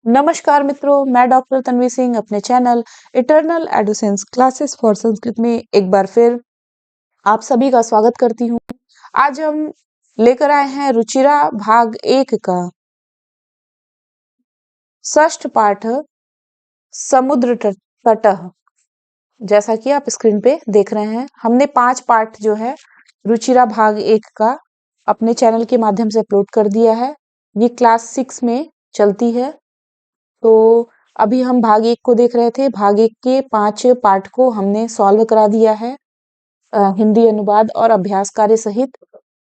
नमस्कार मित्रों, मैं डॉक्टर तन्वी सिंह अपने चैनल इटर्नल एडोसेंस क्लासेस फॉर संस्कृत में एक बार फिर आप सभी का स्वागत करती हूँ। आज हम लेकर आए हैं रुचिरा भाग 1 का षष्ठ पाठ समुद्र तटः। जैसा कि आप स्क्रीन पे देख रहे हैं, हमने 5 पार्ट जो है रुचिरा भाग 1 का अपने चैनल के माध्यम से अपलोड कर दिया है। ये क्लास 6 में चलती है। तो अभी हम भाग 1 को देख रहे थे। भाग 1 के 5 पार्ट को हमने सॉल्व करा दिया है हिंदी अनुवाद और अभ्यास कार्य सहित।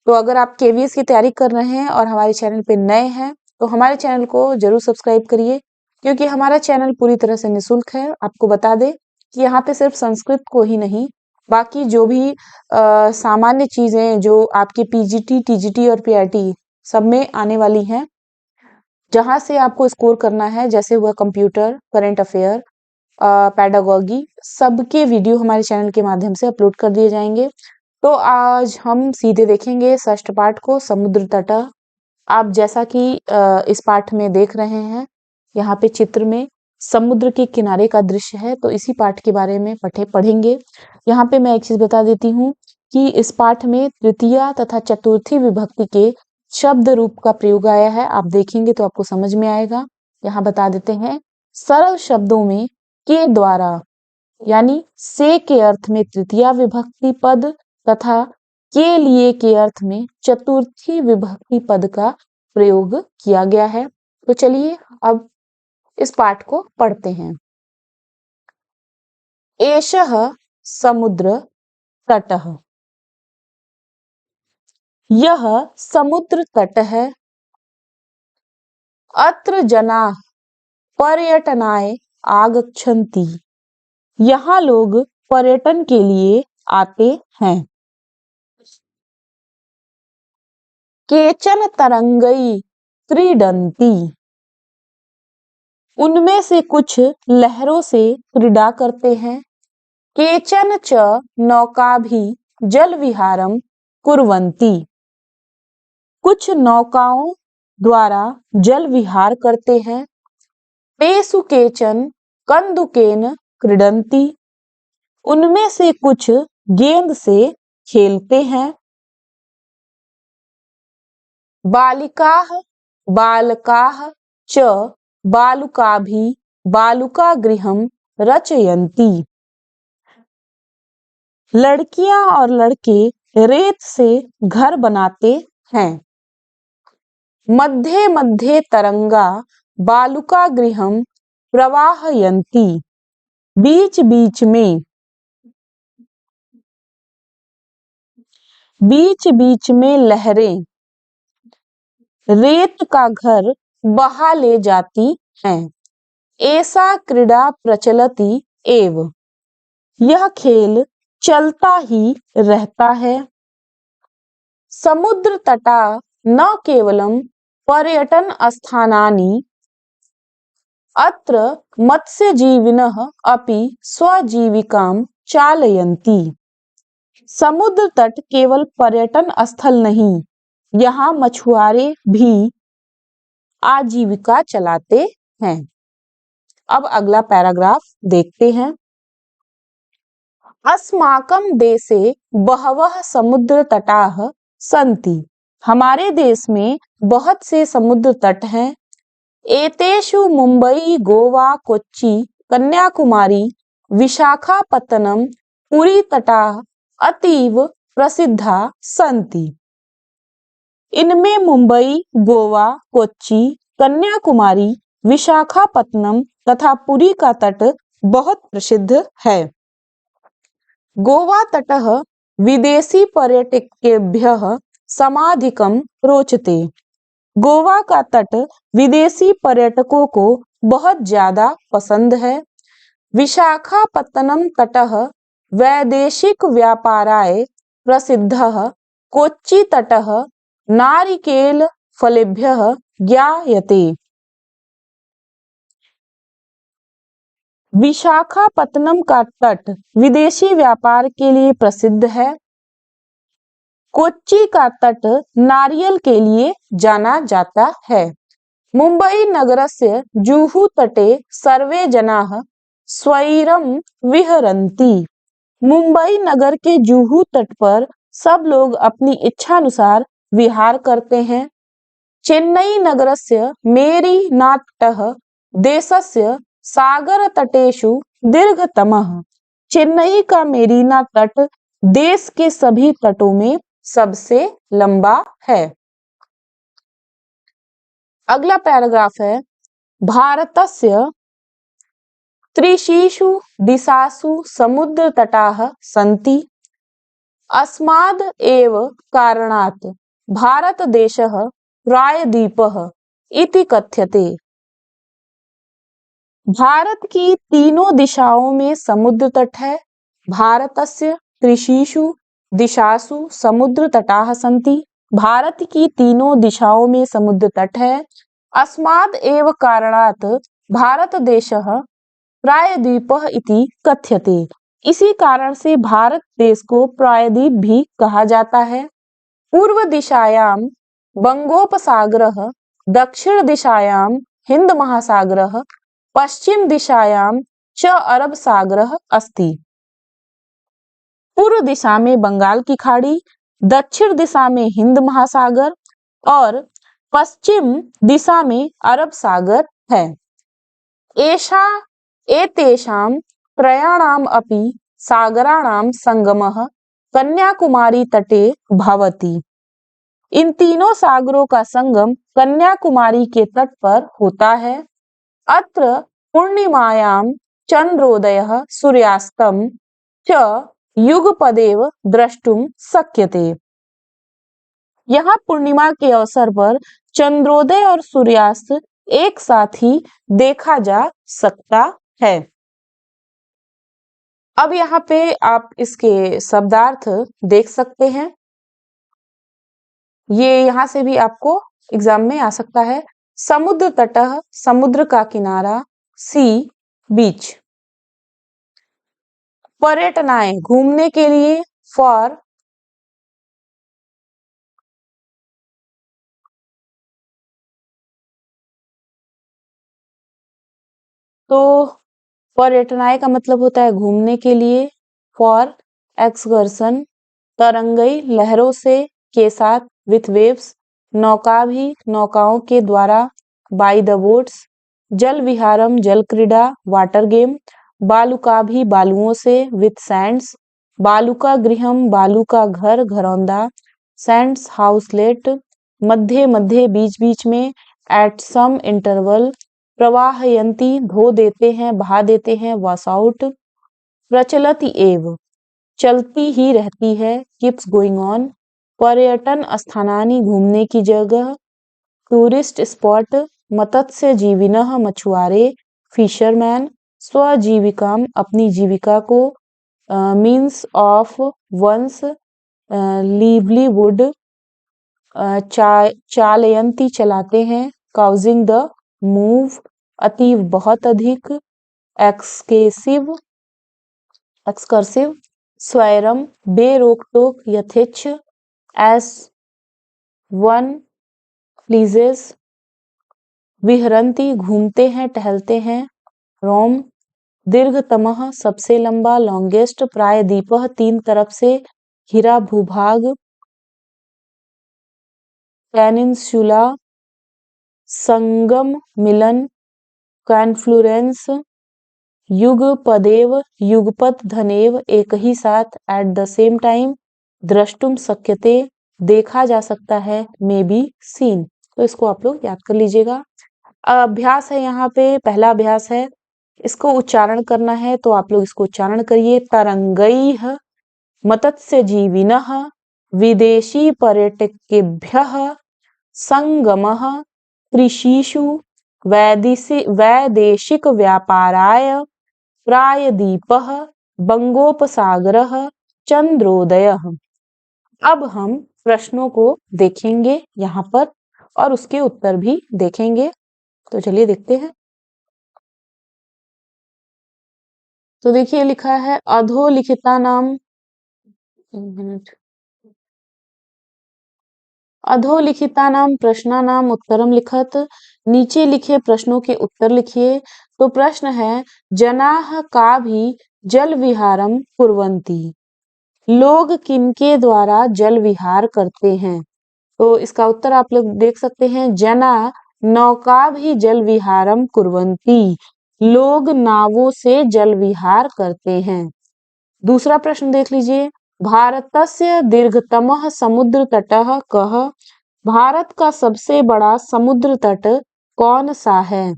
तो अगर आप केवीएस की तैयारी कर रहे हैं और हमारे चैनल पे नए हैं तो हमारे चैनल को जरूर सब्सक्राइब करिए, क्योंकि हमारा चैनल पूरी तरह से निःशुल्क है। आपको बता दें कि यहाँ पे सिर्फ संस्कृत को ही नहीं, बाकी जो भी सामान्य चीजें जो आपके पीजीटी, टीजीटी और पीआरटी सब में आने वाली हैं, जहां से आपको स्कोर करना है, जैसे हुआ कंप्यूटर, करंट अफेयर, पेडागॉगी, सबके वीडियो हमारे चैनल के माध्यम से अपलोड कर दिए जाएंगे। तो आज हम सीधे देखेंगे षष्ठ पाठ को, समुद्र तट। आप जैसा कि इस पाठ में देख रहे हैं, यहाँ पे चित्र में समुद्र के किनारे का दृश्य है। तो इसी पाठ के बारे में पढ़ेंगे। यहाँ पे मैं एक चीज बता देती हूँ कि इस पाठ में तृतीया तथा चतुर्थी विभक्ति के शब्द रूप का प्रयोग आया है। आप देखेंगे तो आपको समझ में आएगा। यहाँ बता देते हैं, सरल शब्दों में के द्वारा यानी से के अर्थ में तृतीया विभक्ति पद तथा के लिए के अर्थ में चतुर्थी विभक्ति पद का प्रयोग किया गया है। तो चलिए अब इस पाठ को पढ़ते हैं। एषः समुद्र तटः, यह समुद्र तट है। अत्र जनाः पर्यटनाय आगच्छन्ति, यहाँ लोग पर्यटन के लिए आते हैं। केचन तरंगै क्रीडन्ति, उनमें से कुछ लहरों से क्रीड़ा करते हैं। केचन च नौकाभिः जल विहारं कुर्वन्ति, कुछ नौकाओं द्वारा जल विहार करते हैं। तेषु केचन कन्दुकेन क्रीडन्ति, उनमें से कुछ गेंद से खेलते हैं। बालिकाः बालकाः च बालुकाभिः बालुकागृहं रचयन्ति, लड़कियां और लड़के रेत से घर बनाते हैं। मध्ये मध्ये तरंगा बालुकागृहं प्रवाहयन्ति, बीच बीच में लहरें रेत का घर बहा ले जाती हैं। ऐसा क्रीड़ा प्रचलति एव, यह खेल चलता ही रहता है। समुद्र तटा न केवलं पर्यटन स्थानानि, अत्र मत्स्यजीविनः अपि स्वजीविकां चालयन्ति। समुद्र तट केवल पर्यटन स्थल नहीं, यहाँ मछुआरे भी आजीविका चलाते हैं। अब अगला पैराग्राफ देखते हैं। अस्माकं देशे बहवः समुद्र तटाः सन्ति, हमारे देश में बहुत से समुद्र तट हैं। एतेषु मुंबई, गोवा, कोच्चि, कन्याकुमारी, विशाखापत्तनम, पुरी तटाः अतीव प्रसिद्धा सन्ति। इनमें मुंबई, गोवा, कोच्चि, कन्याकुमारी, विशाखापत्तनम तथा पुरी का तट बहुत प्रसिद्ध है। गोवा तटः विदेशी पर्यटकेभ्यः समाधिकं रोचते, गोवा का तट विदेशी पर्यटकों को बहुत ज्यादा पसंद है। विशाखापत्तनम तटः वैदेशिक व्यापाराय प्रसिद्धः, कोच्चि तटः नारिकेल फलेभ्यः ज्ञायते। विशाखापत्तनम का तट विदेशी व्यापार के लिए प्रसिद्ध है। कोच्चि का तट नारियल के लिए जाना जाता है। मुंबई नगरस्य जुहू तटे सर्वे जनाः स्वैरं विहरन्ति। मुंबई नगर के जुहू तट पर सब लोग अपनी इच्छानुसार विहार करते हैं। चेन्नई नगरस्य मेरीनाट्टः देशस्य सागरतटेषु दीर्घतमः। चेन्नई का मेरीना तट देश के सभी तटों में सबसे लंबा है। अगला पैराग्राफ है, भारतस्य त्रिषु दिशासु समुद्रतटाः सन्ति। अस्माद् एव कारणात् भारतदेशः प्रायद्वीपः इति कथ्यते। भारत की तीनों दिशाओं में समुद्र तट है। भारतस्य त्रिषु दिशासु समुद्र तटाः सन्ति। भारत की तीनों दिशाओं में समुद्र तट है। अस्माद् एव कारणात् भारत देशः प्रायद्वीपः इति कथ्यते। इसी कारण से भारत देश को प्रायद्वीप भी कहा जाता है। पूर्व दिशायां बंगोपसागरः, दक्षिण दिशायां हिंद महासागरः, पश्चिम दिशायां च अरब सागरः अस्ति। पूर्व दिशा में बंगाल की खाड़ी, दक्षिण दिशा में हिंद महासागर और पश्चिम दिशा में अरब सागर है। एषा एतेषां त्रयाणाम् अपि सागराणां संगमः कन्याकुमारी तटे भवति। इन तीनों सागरों का संगम कन्याकुमारी के तट पर होता है। अत्र पूर्णिमायां चंद्रोदयः सूर्यास्तं च युगपदेव द्रष्टुम शक्यते। यहाँ पूर्णिमा के अवसर पर चंद्रोदय और सूर्यास्त एक साथ ही देखा जा सकता है। अब यहाँ पे आप इसके शब्दार्थ देख सकते हैं। ये यहाँ से भी आपको एग्जाम में आ सकता है। समुद्र तटः, समुद्र का किनारा, सी बीच। पर्यटनाएं, घूमने के लिए, फॉर तो पर्यटनाएं का मतलब होता है घूमने के लिए। फॉर एक्सकर्सन, तरंगई, लहरों से, के साथ, विथ वेव्स। नौका भी, नौकाओं के द्वारा, बाय द बोट्स। जल विहारम, जल क्रीड़ा, वाटर गेम। बालुका भी, बालुओं से, विथ सैंड्स। बालुका गृहम, बालू का घर, घरौंदा। सैंड्स, हाउसलेट। मध्य मध्य, बीच बीच में, एट सम इंटरवल। प्रवाहयंती, धो देते हैं, बहा देते हैं, वॉश आउट। प्रचलति एव, चलती ही रहती है, कीप्स गोइंग ऑन। पर्यटन स्थानानि, घूमने की जगह। टूरिस्ट स्पॉट, मत्स्य जीविनः, मछुआरे, फिशरमैन। स्वजीविकाम, अपनी जीविका को, मीन्स ऑफ वंस लिवलीवुड, चालयंती, चलाते हैं, काउजिंग द मूव, अतीव, बहुत अधिक, एक्सकेसिव, एक्सकर्सिव, स्वैरम, बेरोक टोक, यथेच्छ, एस वन प्लीजेस, विहरंती, घूमते हैं, टहलते हैं, रोम, दीर्घतमः, सबसे लंबा, लॉन्गेस्ट, प्रायद्वीपः, तीन तरफ से घिरा भूभाग, पेनिनसुला, संगम, मिलन, कॉन्फ्लुएंस, युगपदेव, युगपत, धनेव, एक ही साथ, एट द सेम टाइम, द्रष्टुम शक्यते, देखा जा सकता है, मे बी सीन। तो इसको आप लोग याद कर लीजिएगा। अभ्यास है यहाँ पे, पहला अभ्यास है, इसको उच्चारण करना है, तो आप लोग इसको उच्चारण करिए। तरंगैः मत्स्यजीविनः विदेशी पर्यटकेभ्यः संगमः कृषिषु वैदेशिक व्यापाराय प्रायद्वीपः बंगोपसागरः चंद्रोदयः। अब हम प्रश्नों को देखेंगे यहाँ पर और उसके उत्तर भी देखेंगे। तो चलिए देखते हैं। तो देखिए लिखा है, अधोलिखिता नाम, एक मिनट, अधोलिखितानां प्रश्नानां उत्तरं लिखत। नीचे लिखे प्रश्नों के उत्तर लिखिए। तो प्रश्न है, जनाः काभि जल विहारं कुर्वन्ति। लोग किनके द्वारा जल विहार करते हैं? तो इसका उत्तर आप लोग देख सकते हैं, जना नौका भी जल विहारम कुर्वन्ति। लोग नावों से जल विहार करते हैं। दूसरा प्रश्न देख लीजिए, भारतस्य दीर्घतमः समुद्र तटः कः? भारत का सबसे बड़ा समुद्र तट कौन सा है?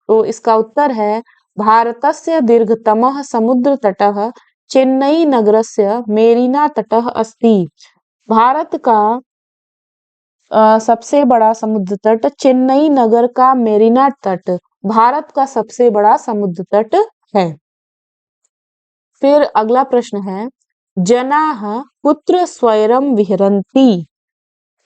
तो इसका उत्तर है, भारतस्य दीर्घतमः समुद्र तटः चेन्नई नगरस्य मेरीना तटः अस्ति। भारत का सबसे बड़ा समुद्र तट चेन्नई नगर का मेरीना तट भारत का सबसे बड़ा समुद्र तट है। फिर अगला प्रश्न है, जनाः कुत्र स्वैरं विहरन्ति।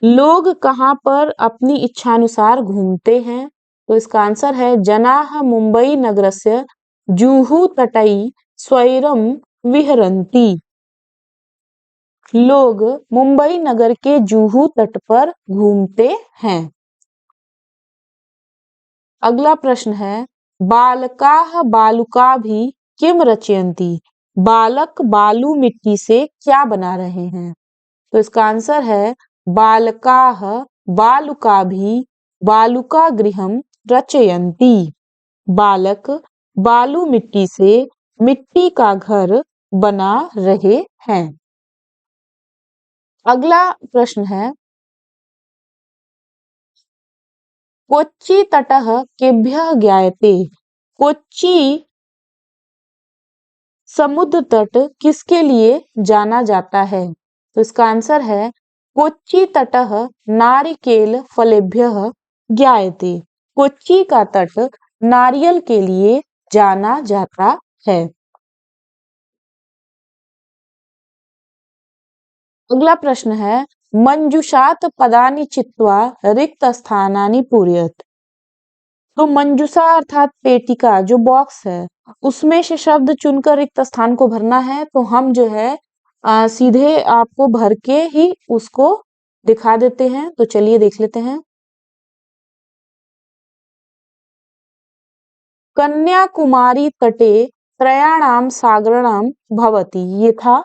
लोग कहाँ पर अपनी इच्छानुसार घूमते हैं? तो इसका आंसर है, जनाः मुंबई नगरस्य जुहू तटै स्वैरं विहरन्ति। लोग मुंबई नगर के जुहू तट पर घूमते हैं। अगला प्रश्न है, बालकाः बालुकाभिः किम रचयन्ति। बालक बालू मिट्टी से क्या बना रहे हैं? तो इसका आंसर है, बालकाः बालुकाभिः बालुकागृहं रचयन्ति। बालक बालू मिट्टी से मिट्टी का घर बना रहे हैं। अगला प्रश्न है, कोच्चि तटः केभ्यः ज्ञायते। कोच्चि समुद्र तट किसके लिए जाना जाता है? तो इसका आंसर है, कोच्चि तटः नारिकेल फलेभ्यः ज्ञायते। कोच्चि का तट नारियल के लिए जाना जाता है। अगला प्रश्न है, मंजुषात पदानि चित्वा रिक्त स्थानानि पूरयत। तो मंजुषा अर्थात पेटिका जो बॉक्स है, उसमें से शब्द चुनकर रिक्त स्थान को भरना है। तो हम जो है सीधे आपको भर के ही उसको दिखा देते हैं। तो चलिए देख लेते हैं। कन्याकुमारी तटे त्रयाणाम सागराणाम भवति। ये था।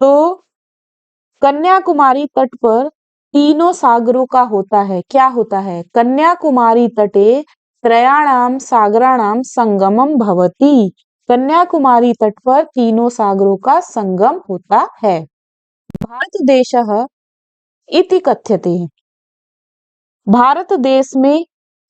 तो कन्याकुमारी तट पर तीनों सागरों का होता है। क्या होता है? कन्याकुमारी तटे त्रयाणाम सागराणाम संगमम भवति। कन्याकुमारी तट पर तीनों सागरों का संगम होता है। भारत देशः इति कथ्यते। भारत देश में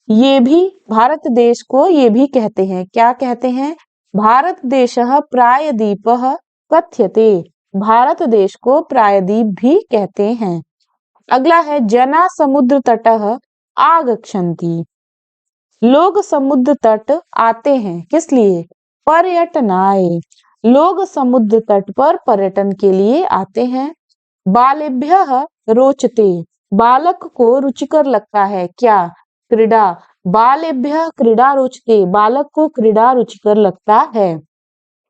ये भी भारत देश को ये भी कहते हैं। क्या कहते हैं? भारत देशः प्रायद्वीपः कथ्यते। भारत देश को प्रायद्वीप भी कहते हैं। अगला है, जना समुद्र तटः आगच्छन्ति। लोग समुद्र तट आते हैं। किस लिए? पर्यटनाय। लोग समुद्र तट पर पर्यटन के लिए आते हैं। बालेभ्यः रोचते। बालक को रुचिकर लगता है। क्या? क्रीडा। बालेभ्यः क्रीडा रोचते। बालक को क्रीडा रुचिकर लगता है।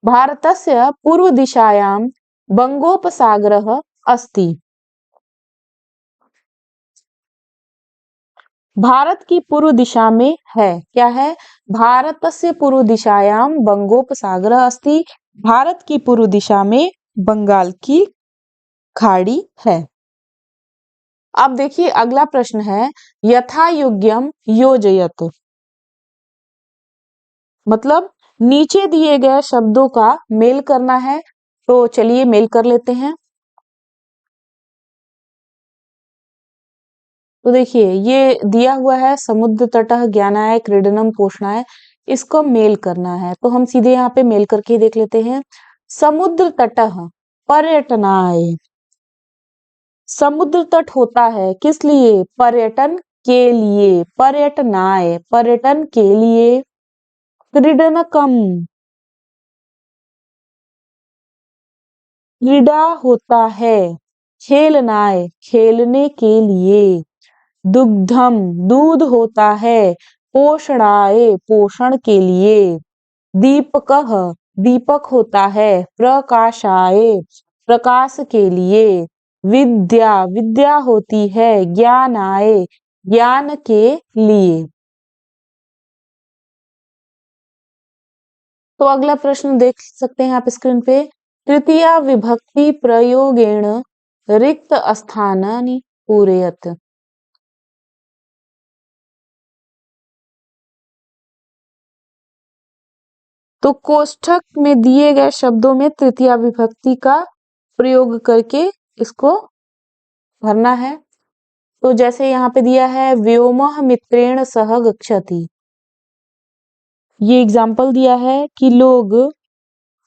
भारतस्य पूर्व दिशायां बंगोपसागरः अस्ति। भारत की पूर्व दिशा में है। क्या है? भारतस्य पूर्व दिशायां बंगोपसागरः अस्ति। भारत की पूर्व दिशा में बंगाल की खाड़ी है। अब देखिए अगला प्रश्न है, यथा योग्यम योजयत। मतलब नीचे दिए गए शब्दों का मेल करना है। तो चलिए मेल कर लेते हैं। तो देखिए ये दिया हुआ है, समुद्र तटः ज्ञानाय क्रीडनम पोषणाय। इसको मेल करना है। तो हम सीधे यहाँ पे मेल करके देख लेते हैं। समुद्र तटः पर्यटनाय। समुद्र तट होता है किस लिए? पर्यटन के लिए। पर्यटनाय पर्यटन के लिए। क्रीडनकम क्रीडा होता है। खेलनाय खेलने के लिए। दुग्धम दूध होता है। पोषणाय पोषण के लिए। दीपकः दीपक होता है। प्रकाशाय प्रकाश के लिए। विद्या, विद्या होती है ज्ञानाय, ज्ञान के लिए। तो अगला प्रश्न देख सकते हैं आप स्क्रीन पे, तृतीया विभक्ति प्रयोगेण रिक्त स्थानानि पूरयत। तो कोष्ठक में दिए गए शब्दों में तृतीया विभक्ति का प्रयोग करके इसको भरना है। तो जैसे यहाँ पे दिया है व्योमः मित्रेण सह गच्छति, ये एग्जाम्पल दिया है कि लोग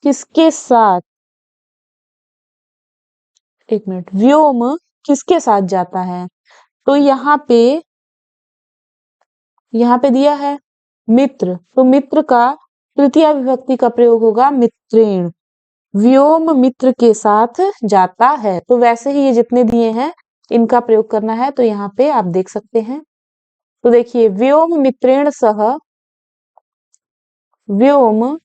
किसके साथ, एक मिनट, व्योम किसके साथ जाता है, तो यहाँ पे दिया है मित्र, तो मित्र का तृतीया विभक्ति का प्रयोग होगा मित्रेण, व्योम मित्र के साथ जाता है। तो वैसे ही ये जितने दिए हैं इनका प्रयोग करना है, तो यहाँ पे आप देख सकते हैं। तो देखिए व्योम मित्रेण सह, व्योम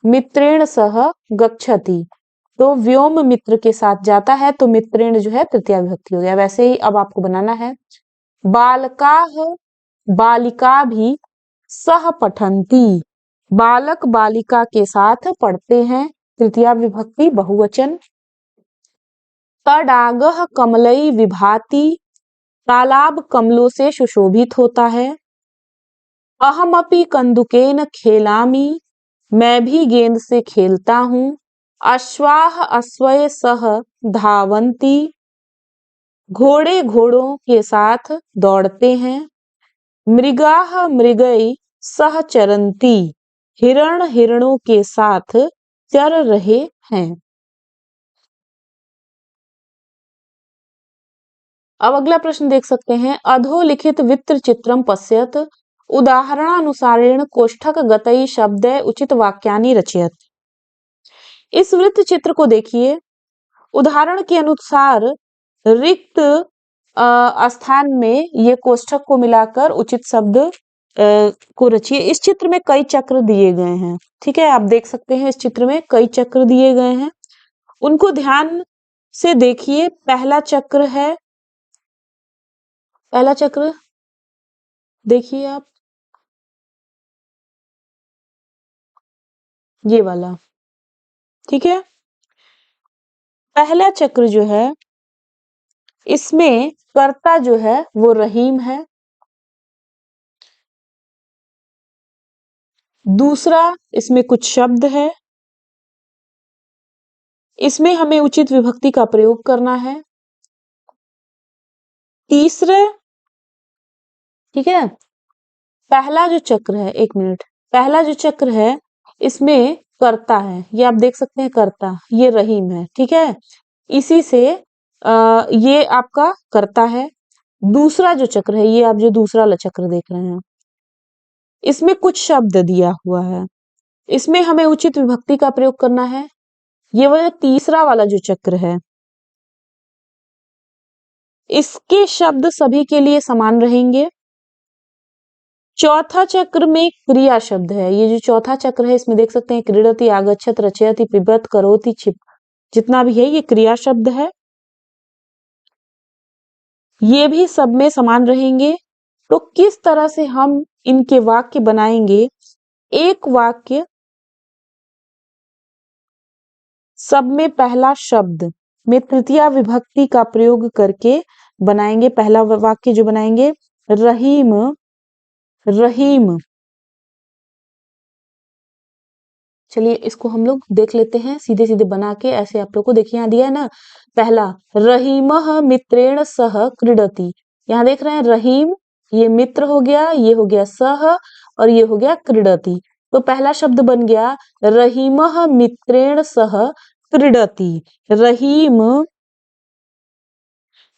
मित्रेण सह गच्छति, तो व्योम मित्र के साथ जाता है, तो मित्रेण जो है तृतीया विभक्ति हो गया। वैसे ही अब आपको बनाना है, बालकाः बालिका भी सह पठन्ति, बालक बालिका के साथ पढ़ते हैं, तृतीया विभक्ति बहुवचन। तडागः कमलै विभाति, तालाब कमलों से सुशोभित होता है। अहमपि कंदुकेन खेलामि, मैं भी गेंद से खेलता हूँ। अश्वाः अश्वय सह धावन्ति, घोड़े घोड़ों के साथ दौड़ते हैं। मृगाः मृगै सह चरन्ति, हिरण हिरणों के साथ चर रहे हैं। अब अगला प्रश्न देख सकते हैं, अधोलिखित वित्र चित्रम पश्यत, उदाहरणानुसारेण कोष्ठक गतै शब्दै उचित वाक्यानि रचयत। इस वृत्त चित्र को देखिए, उदाहरण के अनुसार रिक्त स्थान में ये कोष्ठक को मिलाकर उचित शब्द को रचिए। इस चित्र में कई चक्र दिए गए हैं, ठीक है, आप देख सकते हैं इस चित्र में कई चक्र दिए गए हैं, उनको ध्यान से देखिए। पहला चक्र है, पहला चक्र देखिए आप, ये वाला, ठीक है। पहला चक्र जो है इसमें कर्ता जो है वो रहीम है। दूसरा, इसमें कुछ शब्द है, इसमें हमें उचित विभक्ति का प्रयोग करना है। तीसरे, ठीक है, पहला जो चक्र है, एक मिनट, पहला जो चक्र है इसमें कर्ता है, ये आप देख सकते हैं कर्ता, ये रहीम है, ठीक है, इसी से ये आपका कर्ता है। दूसरा जो चक्र है, ये आप जो दूसरा वाला चक्र देख रहे हैं, इसमें कुछ शब्द दिया हुआ है, इसमें हमें उचित विभक्ति का प्रयोग करना है। ये वो तीसरा वाला जो चक्र है, इसके शब्द सभी के लिए समान रहेंगे। चौथा चक्र में क्रिया शब्द है, ये जो चौथा चक्र है इसमें देख सकते हैं क्रीडति, आगच्छत, रचयति, पिबत, करोति, छिप, जितना भी है ये क्रिया शब्द है, ये भी सब में समान रहेंगे। तो किस तरह से हम इनके वाक्य बनाएंगे, एक वाक्य सब में पहला शब्द में तृतीया विभक्ति का प्रयोग करके बनाएंगे। पहला वाक्य जो बनाएंगे, रहीम, रहीम, चलिए इसको हम लोग देख लेते हैं सीधे सीधे बना के, ऐसे आप लोग को देखिए यहाँ दिया है ना, पहला रहीमः मित्रेण सह क्रीडति, यहाँ देख रहे हैं रहीम, ये मित्र हो गया, ये हो गया सह, और ये हो गया क्रीडति। तो पहला शब्द बन गया रहीमः मित्रेण सह क्रीडति, रहीम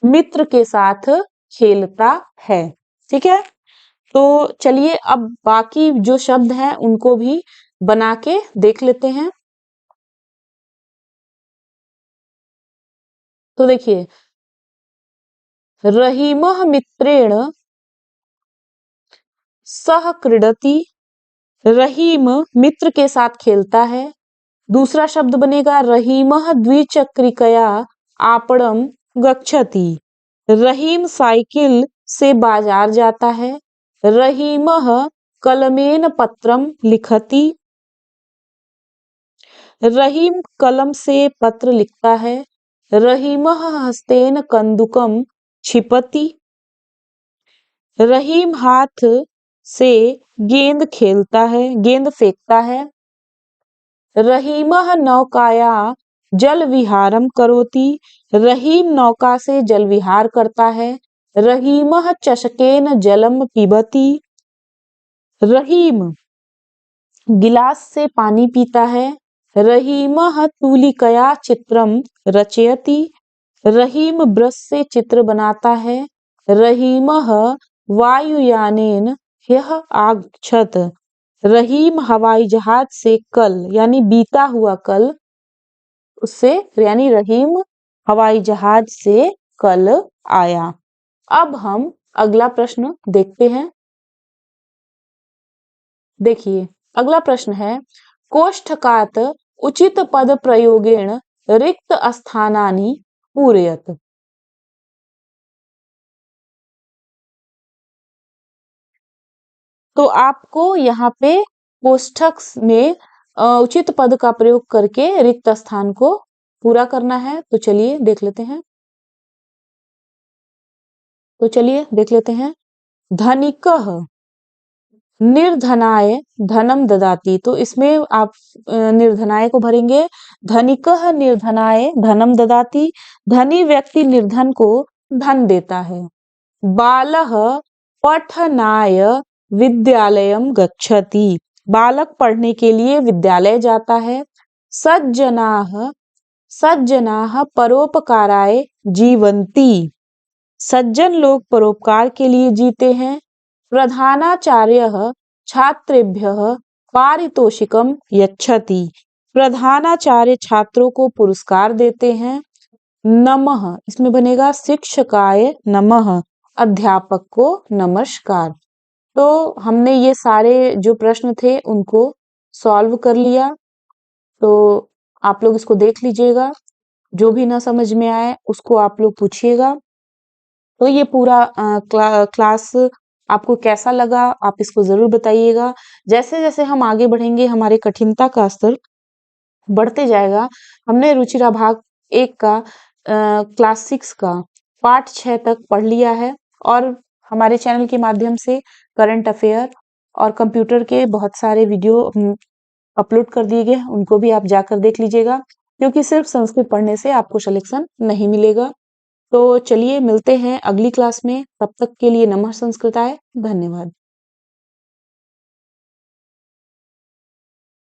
मित्र के साथ खेलता है, ठीक है। तो चलिए अब बाकी जो शब्द हैं उनको भी बना के देख लेते हैं। तो देखिए, रहीमः मित्रेण सह क्रीडति, रहीम मित्र के साथ खेलता है। दूसरा शब्द बनेगा रहीमः द्विचक्रिकया आपणम गच्छति। रहीम साइकिल से बाजार जाता है। रहीमः कलमेन पत्रम लिखति। रहीम कलम से पत्र लिखता है। रहीमः हस्तेन कंदुकम क्षिपति। रहीम हाथ से गेंद खेलता है, गेंद फेंकता है। रहीमः नौकाया जल विहारम करोति। रहीम नौका से जल विहार करता है। रहीमः चषकेन जलम पिबति। रहीम गिलास से पानी पीता है। रहीमः तूलिकया चित्रम रचयति। रहीम ब्रश से चित्र बनाता है। रहीमः वायुयानेन ह्यः आगच्छत। रहीम हवाई जहाज से कल यानी बीता हुआ कल उससे यानी रहीम हवाई जहाज से कल आया। अब हम अगला प्रश्न देखते हैं। देखिए अगला प्रश्न है कोष्ठकात उचित पद प्रयोगेण रिक्त स्थानानि पूरयत। तो आपको यहाँ पे कोष्ठक में उचित पद का प्रयोग करके रिक्त स्थान को पूरा करना है। तो चलिए देख लेते हैं। धनिकः निर्धनाय धनम ददाति। तो इसमें आप निर्धनाय को भरेंगे। धनिकः निर्धनाय धनम ददाति। धनी व्यक्ति निर्धन को धन देता है। बालः पठनाय विद्यालयम गच्छति। बालक पढ़ने के लिए विद्यालय जाता है। सज्जनाः परोपकाराय जीवन्ति। सज्जन लोग परोपकार के लिए जीते हैं। प्रधानाचार्यः छात्रेभ्यः पारितोषिकम यच्छति। प्रधानाचार्य छात्रों को पुरस्कार देते हैं। नमः इसमें बनेगा शिक्षकाय नमः। अध्यापक को नमस्कार। तो हमने ये सारे जो प्रश्न थे उनको सॉल्व कर लिया। तो आप लोग इसको देख लीजिएगा। जो भी ना समझ में आए उसको आप लोग पूछिएगा। तो ये पूरा क्लास आपको कैसा लगा आप इसको जरूर बताइएगा। जैसे जैसे हम आगे बढ़ेंगे हमारे कठिनता का स्तर बढ़ते जाएगा। हमने रुचिरा भाग 1 का क्लास 6 का पाठ 6 तक पढ़ लिया है और हमारे चैनल के माध्यम से करंट अफेयर और कंप्यूटर के बहुत सारे वीडियो अपलोड कर दिए गए। उनको भी आप जाकर देख लीजिएगा क्योंकि सिर्फ संस्कृत पढ़ने से आपको सिलेक्शन नहीं मिलेगा। तो चलिए मिलते हैं अगली क्लास में। तब तक के लिए नमः संस्कृताय। धन्यवाद।